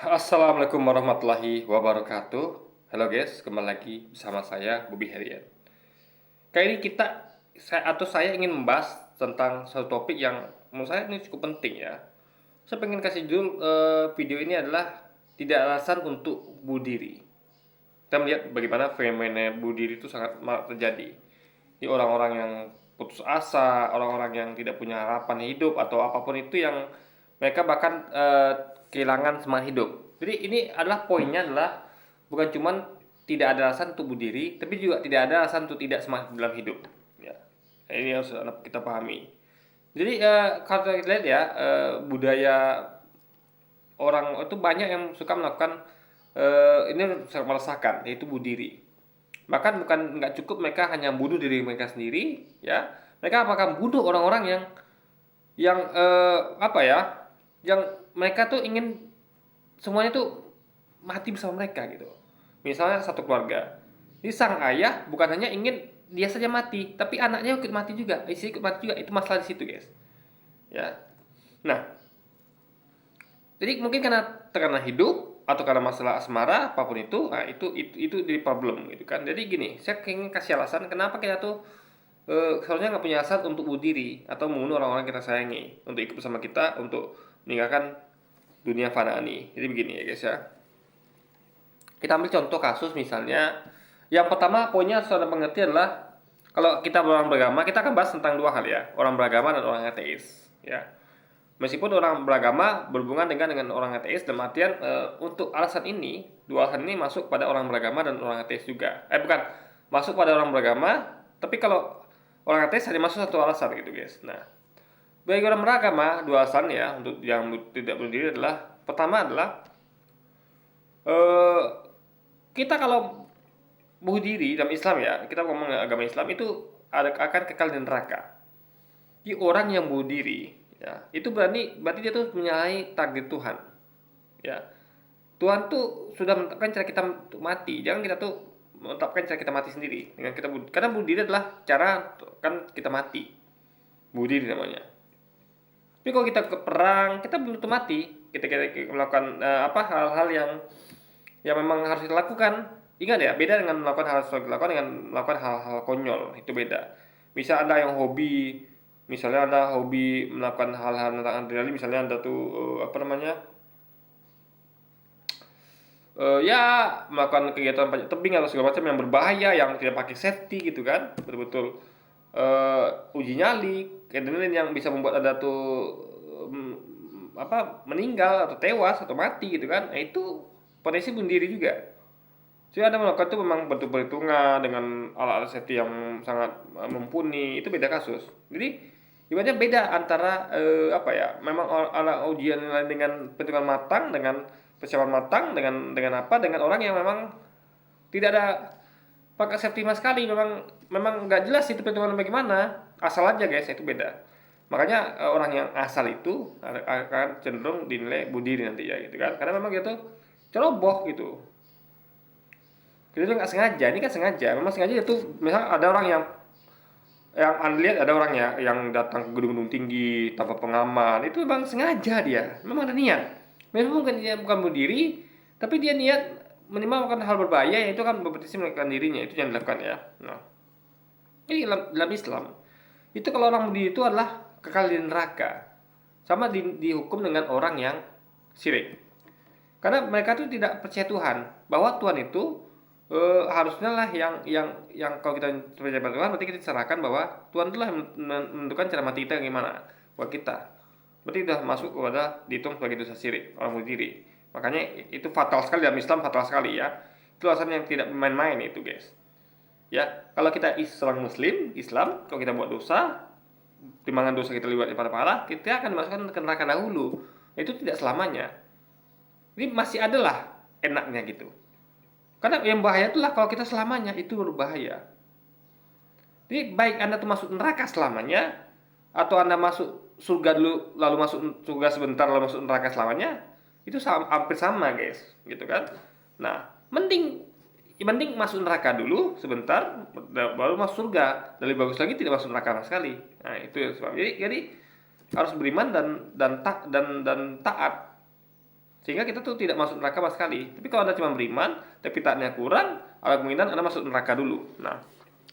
Assalamualaikum warahmatullahi wabarakatuh. Halo guys, kembali lagi bersama saya Bobby Herian. Kali ini saya ingin membahas tentang satu topik yang menurut saya ini cukup penting ya. Saya pengen kasih judul video ini adalah tidak alasan untuk bunuh diri. Kita melihat bagaimana fenomena bunuh diri itu sangat marak terjadi di orang-orang yang putus asa, orang-orang yang tidak punya harapan hidup atau apapun itu yang mereka bahkan kehilangan semangat hidup. Jadi ini adalah poinnya adalah bukan cuman tidak ada alasan untuk bunuh diri, tapi juga tidak ada alasan untuk tidak semangat dalam hidup. Ya, ini harus kita pahami. Jadi kalau kita lihat ya budaya orang itu banyak yang suka melakukan ini sangat meresahkan, yaitu bunuh diri. Bahkan bukan nggak cukup mereka hanya bunuh diri mereka sendiri, ya mereka akan bunuh orang-orang yang apa ya, yang mereka tuh ingin semuanya tuh mati bersama mereka gitu. Misalnya satu keluarga, jadi sang ayah bukan hanya ingin dia saja mati, tapi anaknya ikut mati juga, istri ikut mati juga. Itu masalah di situ guys. Ya, nah jadi mungkin karena hidup atau karena masalah asmara apapun itu, nah itu jadi problem gitu kan. Jadi gini, saya ingin kasih alasan kenapa kita tuh seharusnya nggak punya alasan untuk bunuh diri atau membunuh orang-orang kita sayangi untuk ikut bersama kita untuk meninggalkan dunia fana ini. Jadi begini ya guys ya. Kita ambil contoh kasus misalnya, yang pertama poinnya harus ada pengertian adalah kalau kita orang beragama, kita akan bahas tentang dua hal ya, orang beragama dan orang ateis ya. Meskipun orang beragama berhubungan dengan orang ateis dalam artian untuk alasan ini, dua alasan ini masuk pada orang beragama dan orang ateis juga. Bukan, masuk pada orang beragama, tapi kalau orang ateis hanya masuk satu alasan gitu guys. Nah, bagi orang beragama dua alasan ya untuk yang tidak bunuh diri adalah pertama adalah eh, kita kalau bunuh diri dalam Islam ya, kita ngomong agama Islam itu akan kekal di neraka. Jadi orang yang bunuh diri ya itu berarti dia tuh menyalahi takdir Tuhan ya. Tuhan tuh sudah menetapkan cara kita untuk mati, jangan kita tuh menetapkan cara kita mati sendiri dengan kita karena bunuh diri adalah cara kan kita mati, bunuh diri namanya. Tapi kalau kita ke perang kita belum tentu mati, kita melakukan hal-hal yang memang harus kita lakukan. Ingat ya, beda dengan melakukan hal yang harus dilakukan dengan melakukan hal-hal konyol, itu beda. Bisa ada yang hobi, misalnya ada hobi melakukan hal-hal tentang adrenalin, misalnya ada tuh ya melakukan kegiatan panjat tebing atau segala macam yang berbahaya yang tidak pakai safety gitu kan, betul-betul uji nyali adrenalin yang bisa membuat ada tuh meninggal atau tewas atau mati gitu kan. Nah, itu potensi bunuh diri juga. Jadi Anda melakukan itu memang berhitungan dengan alat-alat safety yang sangat mumpuni, itu beda kasus. Jadi ibaratnya beda antara memang ala ujian dengan perhitungan matang, dengan persiapan matang, dengan orang yang memang tidak ada pakai safety sama sekali, memang nggak jelas itu perhitungan bagaimana, asal aja guys, itu beda. Makanya orang yang asal itu akan cenderung dinilai bunuh diri nanti ya gitu kan, karena memang gitu ceroboh gitu. Itu nggak sengaja, ini kan sengaja, memang sengaja itu. Misal ada orang yang Anda lihat, ada orang ya yang datang ke gedung-gedung tinggi tanpa pengaman, itu memang sengaja, dia memang ada niat. Memang bukan dia bukan bunuh diri, tapi dia niat minimal melakukan hal berbahaya, yaitu kan berpotensi melakukan dirinya, itu yang dilakukan ya. Nah, ini dalam Islam itu kalau orang bunuh diri itu adalah kekal di neraka, sama dihukum dengan orang yang syirik, karena mereka tuh tidak percaya Tuhan, bahwa Tuhan itu harusnya lah yang kalau kita percaya pada Tuhan, berarti kita serahkan bahwa Tuhan itulah menentukan cara mati kita gimana buat kita. Berarti sudah masuk kepada dihitung sebagai dosa syirik, orang bunuh diri. Makanya itu fatal sekali dalam Islam, fatal sekali ya. Itu alasan yang tidak main-main itu guys. Ya, kalau kita seorang Muslim Islam, kalau kita buat dosa, timbangan dosa kita liwat pada pahala, kita akan dimasukkan ke neraka dahulu. Itu tidak selamanya. Ini masih adalah enaknya gitu. Karena yang bahaya itulah kalau kita selamanya, itu berbahaya. Jadi baik Anda tuh masuk neraka selamanya, atau Anda masuk surga dulu lalu masuk surga sebentar lalu masuk neraka selamanya, itu hampir sama guys, gitu kan. Nah, mending masuk neraka dulu sebentar baru masuk surga. Lebih bagus lagi tidak masuk neraka sama sekali. Nah, itu ya sebab. Jadi harus beriman dan taat Sehingga kita tuh tidak masuk neraka sama sekali. Tapi kalau Anda cuma beriman, tapi taatnya kurang, ada kemungkinan Anda masuk neraka dulu. Nah,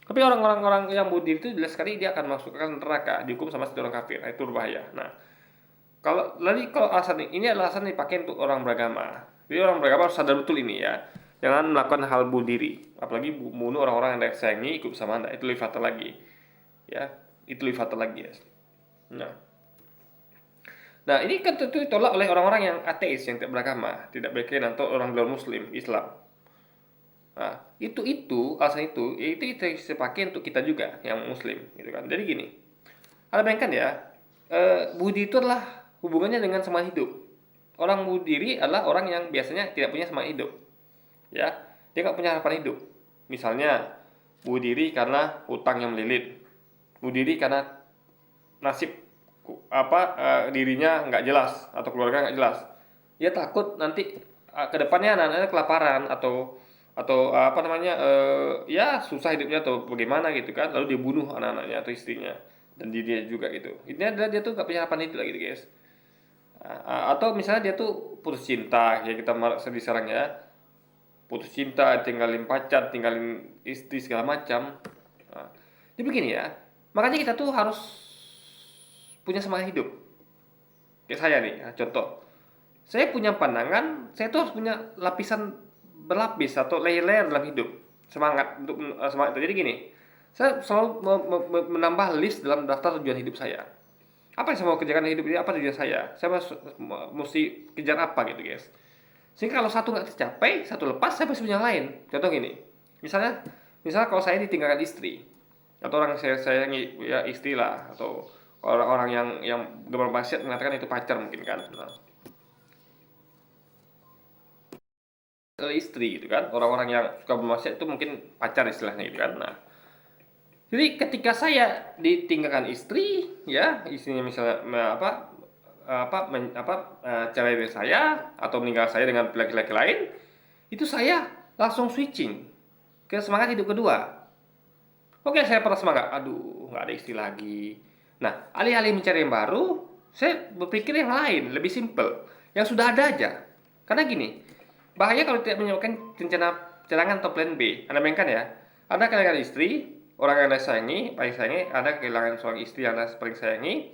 tapi orang-orang yang bunuh diri itu jelas sekali dia akan masuk ke neraka, dihukum sama seperti orang kafir. Nah, itu berbahaya. Nah, kalau alasan ini adalah alasan yang dipakai untuk orang beragama. Jadi orang beragama harus sadar betul ini ya. Jangan melakukan hal bunuh diri, apalagi bunuh orang-orang yang Anda sayangi ikut bersama Anda. Itu lebih fatal lagi. Ya, itu lebih fatal lagi ya. Nah, ini kan tentu ditolak oleh orang-orang yang ateis, yang tidak beragama, tidak berkeyakinan, atau orang luar Muslim, Islam. Nah, itu alasan itu kita bisa pakai untuk kita juga yang Muslim, gitu kan. Jadi gini, Anda bayangkan ya, budi itu adalah hubungannya dengan semangat hidup. Orang bunuh diri adalah orang yang biasanya tidak punya semangat hidup, ya, dia nggak punya harapan hidup. Misalnya, bunuh diri karena hutang yang melilit, bunuh diri karena nasib dirinya nggak jelas atau keluarga nggak jelas, dia takut nanti ke depannya anak-anaknya kelaparan atau ya susah hidupnya atau bagaimana gitu kan, lalu dia bunuh anak-anaknya atau istrinya dan dirinya juga gitu. Ini adalah dia tuh nggak punya harapan hidup lagi gitu guys. Atau misalnya dia tuh putus cinta, ya kita sedih sekarang ya, putus cinta, tinggalin pacar, tinggalin istri segala macam. Jadi begini ya, makanya kita tuh harus punya semangat hidup. Kayak saya nih, contoh. Saya punya pandangan, saya tuh harus punya lapisan berlapis atau layer-layer dalam hidup. Semangat untuk semangat itu. Jadi gini, saya selalu menambah list dalam daftar tujuan hidup saya. Apa yang saya mau kerjakan di hidup ini? Apa tujuan saya? Saya mesti kejar apa gitu guys. Sehingga kalau satu nggak tercapai, satu lepas, saya pasti punya yang lain. Contoh gini, misalnya kalau saya ditinggalkan istri, atau orang saya sayangi ya istri lah, atau orang-orang yang bermaksiat mengatakan itu pacar mungkin kan. Nah, istri gitu kan, orang-orang yang suka bermaksiat itu mungkin pacar istilahnya gitu kan. Nah, jadi ketika saya ditinggalkan istri, ya istrinya misalnya cerai dari saya atau meninggal saya dengan laki-laki lain, itu saya langsung switching ke semangat hidup kedua. Oke, saya pernah semangat, aduh nggak ada istri lagi. Nah, alih-alih mencari yang baru, saya berpikir yang lain, lebih simple, yang sudah ada aja. Karena gini, bahaya kalau tidak menyiapkan rencana cadangan atau plan B. Anda bayangkan ya, Anda kehilangan istri, orang yang Anda sayangi, paling sayangi, Anda kehilangan seorang istri yang Anda paling sayangi,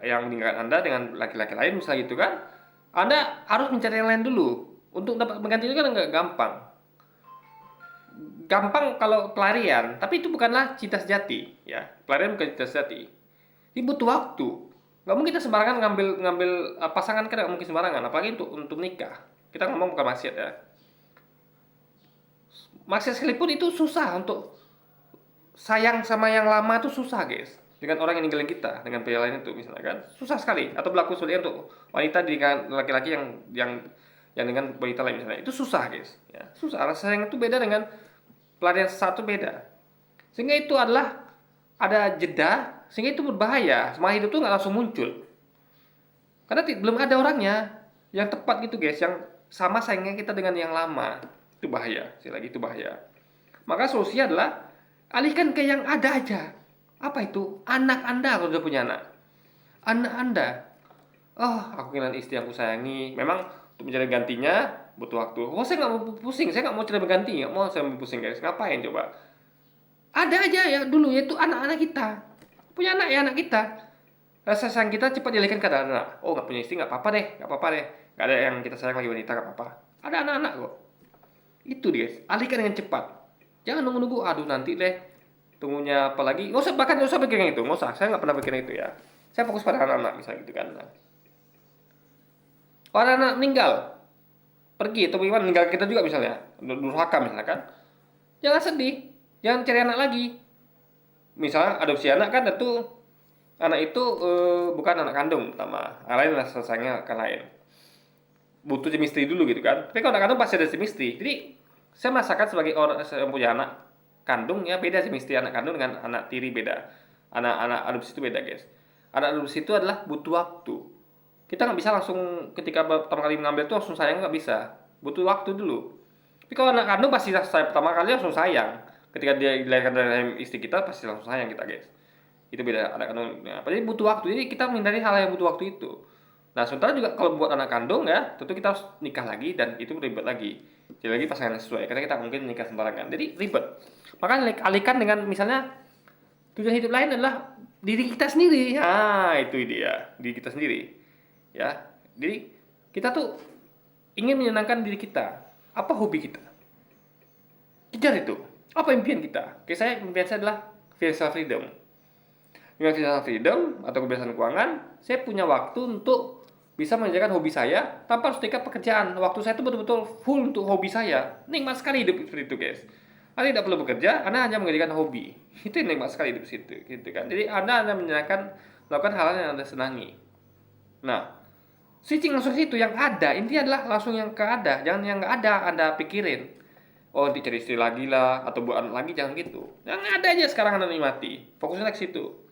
yang meninggalkan Anda dengan laki-laki lain, misalnya gitu kan. Anda harus mencari yang lain dulu. Untuk dapat mengganti itu kan nggak gampang. Gampang kalau pelarian, tapi itu bukanlah cinta sejati, ya. Pelarian bukan cinta sejati. Ini butuh waktu. Nggak mungkin kita sembarangan ngambil pasangan, kan nggak mungkin sembarangan, apalagi untuk nikah. Kita ngomong bukan maksiat ya. Maksiat sekalipun itu susah untuk sayang sama yang lama itu susah guys. Dengan orang yang ninggalin kita, dengan pria lain itu misalnya kan, susah sekali. Atau berlaku sebaliknya untuk wanita dengan laki-laki yang dengan wanita lain misalnya, itu susah guys. Ya, susah. Rasa sayang itu beda dengan pelarian satu beda. Sehingga itu adalah ada jeda, sehingga itu berbahaya. Semangat hidup itu nggak langsung muncul. Karena belum ada orangnya yang tepat gitu guys, yang sama sayangnya kita dengan yang lama. Itu bahaya, sekali lagi itu bahaya. Maka solusinya adalah alihkan ke yang ada aja. Apa itu? Anak Anda kalau sudah punya anak. Anak Anda. Oh, aku kehilangan istri yang aku sayangi. Memang untuk mencari gantinya butuh waktu. Oh, saya nggak mau pusing. Saya nggak mau cari ganti. Nggak mau saya mau pusing guys. Ngapain coba? Ada aja ya dulu, yaitu anak-anak kita. Punya anak ya anak kita. Rasa sayang kita cepat dialihkan ke anak. Oh, nggak punya istri nggak apa-apa deh. Nggak apa-apa deh. Nggak ada yang kita sayang lagi wanita nggak apa-apa. Ada anak-anak kok. Itu dia. Alihkan dengan cepat. Jangan nunggu-nunggu. Aduh nanti deh. Tunggunya apa lagi? Bahkan nggak usah pikirin itu. Nggak usah. Saya nggak pernah pikirin itu ya. Saya fokus pada anak-anak misalnya gitu kan. Nah, orang anak meninggal, pergi atau bagaimana, meninggal kita juga misalnya, durhaka misalnya kan. Jangan sedih. Jangan cari anak lagi. Misalnya adopsi anak kan tentu anak itu bukan anak kandung pertama. Lain lah selesainya kan lain. Butuh chemistry dulu gitu kan. Tapi kalau anak kandung pasti ada chemistry. Jadi saya merasakan sebagai orang yang punya anak kandung ya beda chemistry anak kandung dengan anak tiri beda. Anak-anak adopsi itu beda guys. Anak adopsi itu adalah butuh waktu. Kita nggak bisa langsung ketika pertama kali mengambil itu langsung sayang, nggak bisa. Butuh waktu dulu. Tapi kalau anak kandung pasti saya pertama kali langsung sayang. Ketika dia dilahirkan dari istri kita pasti langsung sayang kita guys. Itu beda anak kandung. Nah, jadi butuh waktu. Jadi kita menghindari hal yang butuh waktu itu. Nah, sementara juga kalau buat anak kandung ya, tentu kita harus nikah lagi dan itu ribet lagi. Jadi lagi pasangan yang sesuai, karena kita mungkin nikah sembarangan. Jadi ribet. Maka alihkan dengan misalnya tujuan hidup lain adalah diri kita sendiri. Ah, itu dia, diri kita sendiri. Ya. Jadi kita tuh ingin menyenangkan diri kita. Apa hobi kita? Kejar itu. Apa impian kita? Kayak saya, impian saya adalah financial freedom. Dengan financial freedom atau kebebasan keuangan, saya punya waktu untuk bisa mengerjakan hobi saya tanpa harus terikat pekerjaan. Waktu saya itu betul-betul full untuk hobi saya. Nikmat sekali hidup seperti itu, guys. Anda tidak perlu bekerja, Anda hanya mengerjakan hobi. Itu yang nikmat sekali hidup situ, gitu kan. Jadi Anda hanya menyenangkan melakukan hal yang Anda senangi. Nah, switching langsung ke situ yang ada, intinya adalah langsung yang ke ada, jangan yang nggak ada Anda pikirin. Oh, dicari istri lagi lah atau buat anak lagi, jangan gitu. Yang ada aja sekarang Anda nikmati. Fokusnya ke situ.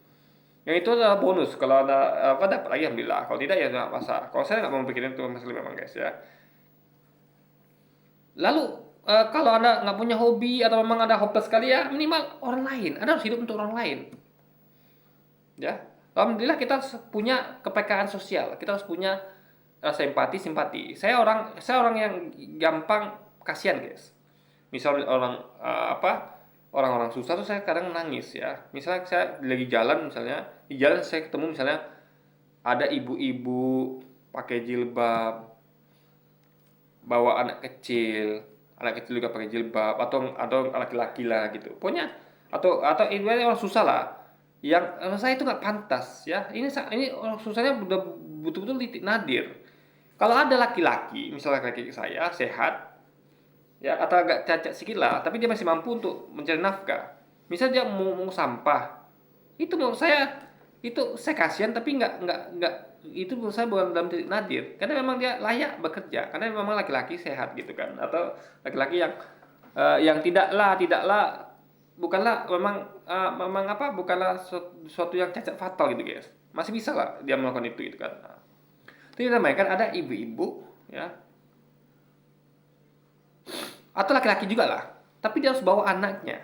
Yang itu adalah bonus. Kalau Anda dapat lagi alhamdulillah. Kalau tidak ya nggak masalah. Kalau saya nggak mau pikirin itu masalah memang, guys, ya. Lalu kalau Anda nggak punya hobi atau memang ada hopeless sekali ya, minimal orang lain. Anda harus hidup untuk orang lain. Ya. Alhamdulillah kita punya kepekaan sosial. Kita harus punya rasa empati, simpati. Saya orang yang gampang kasihan, guys. Misal orang-orang susah tuh saya kadang nangis ya. Misalnya saya lagi jalan, misalnya di jalan saya ketemu misalnya ada ibu-ibu pakai jilbab, bawa anak kecil juga pakai jilbab atau laki-laki lah gitu. Pokoknya atau ini orang susah lah. Yang saya itu nggak pantas ya. Ini orang susahnya udah betul-betul titik nadir. Kalau ada laki-laki, misalnya laki-laki saya sehat, ya atau agak cacat sedikit lah, tapi dia masih mampu untuk mencari nafkah. Misalnya dia mau sampah, itu menurut saya itu saya kasihan, tapi nggak itu menurut saya bukan dalam titik nadir, karena memang dia layak bekerja, karena memang laki-laki sehat gitu kan, atau laki-laki yang tidaklah bukanlah bukanlah suatu yang cacat fatal gitu, guys, masih bisa lah dia melakukan itu gitu kan. Itu namanya kan ada ibu-ibu ya atau laki-laki juga lah, tapi dia harus bawa anaknya,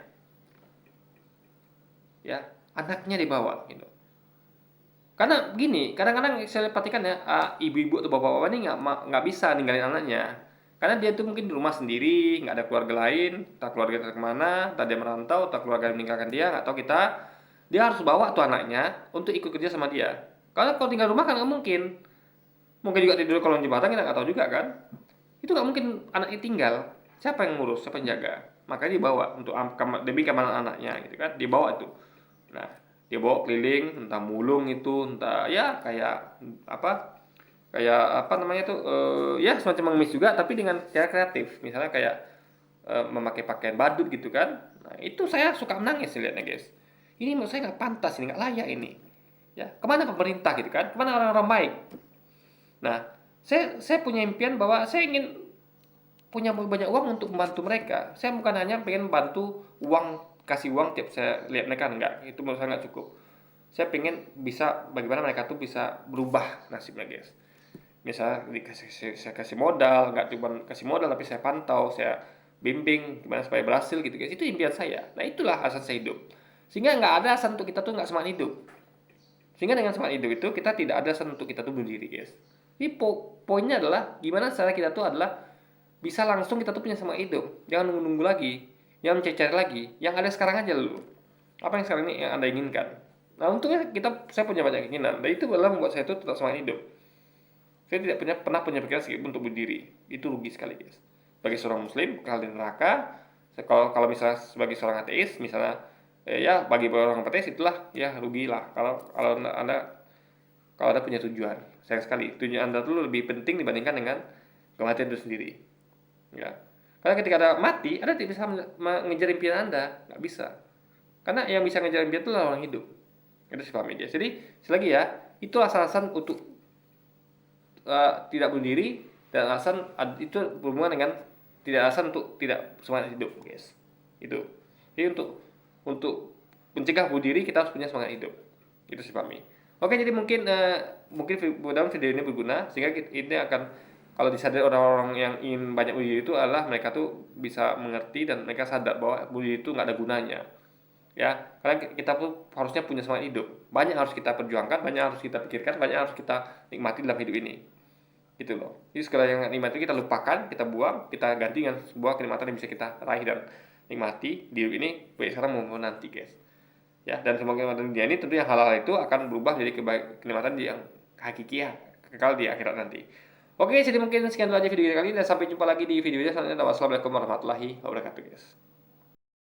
ya anaknya dibawa gitu. Karena gini, kadang-kadang saya perhatikan ya, ibu-ibu atau bapak-bapak ini nggak bisa ninggalin anaknya, karena dia tuh mungkin di rumah sendiri, nggak ada keluarga lain, entah keluarga kita kemana, entah dia merantau, entah keluarga yang meninggalkan dia, nggak tahu kita, dia harus bawa tuh anaknya untuk ikut kerja sama dia. Karena kalau tinggal rumah kan nggak mungkin juga tidur kolong jembatan kita nggak tahu juga kan, itu nggak mungkin anaknya tinggal. Siapa yang ngurus, siapa yang jaga? Makanya dibawa untuk demi keamanan anaknya gitu kan, dibawa itu. Nah, dia bawa keliling, entah mulung itu, entah ya kayak apa namanya tuh, ya semacam mengemis juga, tapi dengan cara kreatif. Misalnya kayak memakai pakaian badut gitu kan. Nah, itu saya suka menangis lihatnya, guys. Ini menurut saya nggak pantas, ini nggak layak ini. Ya, kemana pemerintah gitu kan? Kemana orang-orang baik? Nah, saya punya impian bahwa saya ingin punya banyak uang untuk membantu mereka. Saya bukan hanya pengen bantu kasih uang tiap saya lihat mereka, enggak. Itu menurut saya nggak cukup. Saya pengen bisa bagaimana mereka tuh bisa berubah nasibnya, guys. Misalnya saya kasih modal, nggak cuma kasih modal tapi saya pantau, saya bimbing gimana supaya berhasil gitu, guys. Itu impian saya. Nah, itulah alasan saya hidup. Sehingga nggak ada alasan untuk kita tuh nggak semangat hidup. Sehingga dengan semangat hidup itu kita tidak ada alasan untuk kita tuh bunuh diri, guys. Jadi poinnya adalah gimana cara kita tuh adalah bisa langsung kita tuh punya semangat hidup, jangan nunggu-nunggu lagi, jangan mencari lagi, yang ada sekarang aja dulu. Apa yang sekarang ini yang Anda inginkan? Nah, untungnya saya punya banyak keinginan, dan itu adalah membuat saya itu tetap semangat hidup. Saya tidak pernah punya pikiran sedikit untuk berdiri, itu rugi sekali, guys. Bagi seorang muslim, kekal di neraka. Kalau misalnya sebagai seorang ateis, misalnya ya bagi orang ateis itulah ya rugilah. Kalau anda punya tujuan, sayang sekali tujuan Anda tuh lebih penting dibandingkan dengan kematian itu sendiri. Ya. Karena ketika Anda mati, Anda tidak bisa mengejar impian Anda, nggak bisa. Karena yang bisa mengejar impian itu adalah orang hidup. Itu sih paham ya. Jadi, selagi ya, itu alasan untuk tidak bunuh diri, dan alasan itu berhubungan dengan tidak alasan untuk tidak semangat hidup, guys. Itu. Jadi untuk mencegah bunuh diri kita harus punya semangat hidup. Itu sih pahami. Oke, jadi mungkin dalam video ini berguna sehingga ini akan, kalau disadari orang-orang yang ingin banyak bunuh diri itu adalah mereka tuh bisa mengerti dan mereka sadar bahwa bunuh diri itu nggak ada gunanya. ya, karena kita tuh harusnya punya semangat hidup, banyak harus kita perjuangkan, banyak harus kita pikirkan, banyak harus kita nikmati dalam hidup ini, gitu loh. Jadi segala yang nikmat itu kita lupakan, kita buang, kita ganti dengan sebuah kenikmatan yang bisa kita raih dan nikmati di hidup ini, baik sekarang maupun nanti, guys. Ya, dan semua kenikmatan dunia ini tentu yang halal itu akan berubah jadi kenikmatan yang hakiki, kekal di akhirat nanti. Oke, jadi mungkin sekian dulu aja video kali ini, dan sampai jumpa lagi di video selanjutnya. Wassalamualaikum warahmatullahi wabarakatuh, guys.